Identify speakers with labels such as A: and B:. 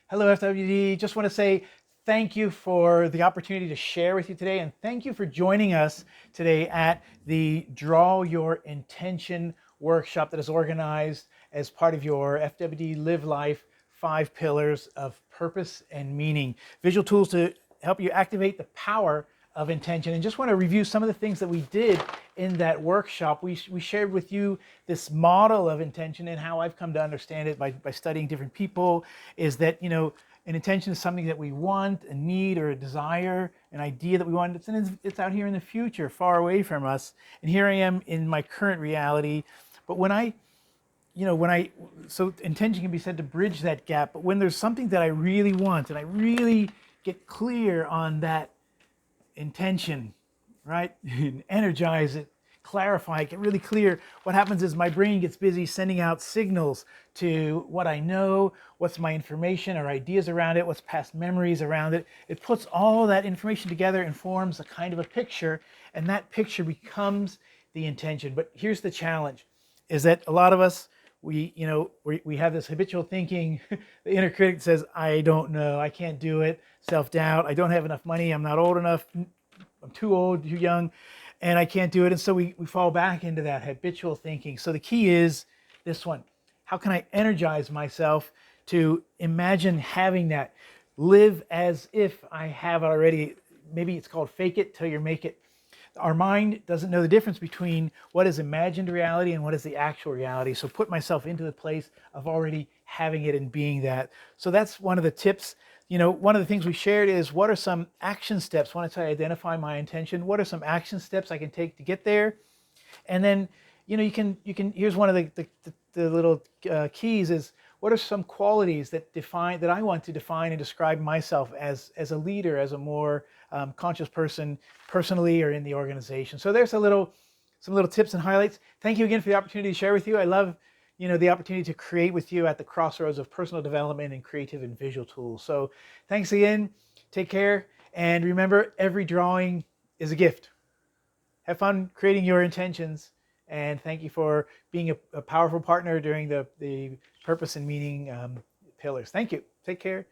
A: Hello, FWD. Just want to say thank you for the opportunity to share with you today, and thank you for joining us today at the Draw Your Intention workshop that is organized as part of your FWD Live Life 5 Pillars of Purpose and Meaning. Visual tools to help you activate the power of intention. And just want to review some of the things that we did in that workshop. We shared with you this model of intention, and how I've come to understand it by studying different people is that, an intention is something that we want, a need or a desire, an idea that we want. It's out here in the future, far away from us. And here I am in my current reality. But so intention can be said to bridge that gap. But when there's something that I really want and I really get clear on that intention, right? Energize it, clarify it, get really clear. What happens is my brain gets busy sending out signals to what I know, what's my information or ideas around it, what's past memories around it. It puts all that information together and forms a kind of a picture, and that picture becomes the intention. But here's the challenge, is that a lot of us, we have this habitual thinking. The inner critic says, I don't know, I can't do it. Self-doubt, I don't have enough money, I'm not old enough, I'm too old, too young, and I can't do it. And so we fall back into that habitual thinking. So the key is this one. How can I energize myself to imagine having that? Live as if I have it already. Maybe it's called fake it till you make it. Our mind doesn't know the difference between what is imagined reality and what is the actual reality. So put myself into the place of already having it and being that. So that's one of the tips. One of the things we shared is, what are some action steps once I identify my intention? What are some action steps I can take to get there? And then, you can, here's one of the little keys is, what are some qualities that I want to define and describe myself as a leader, as a more conscious person, personally or in the organization. So there's some little tips and highlights. Thank you again for the opportunity to share with you. I love, the opportunity to create with you at the crossroads of personal development and creative and visual tools. So thanks again. Take care. And remember, every drawing is a gift. Have fun creating your intentions. And thank you for being a powerful partner during the purpose and meaning pillars. Thank you. Take care.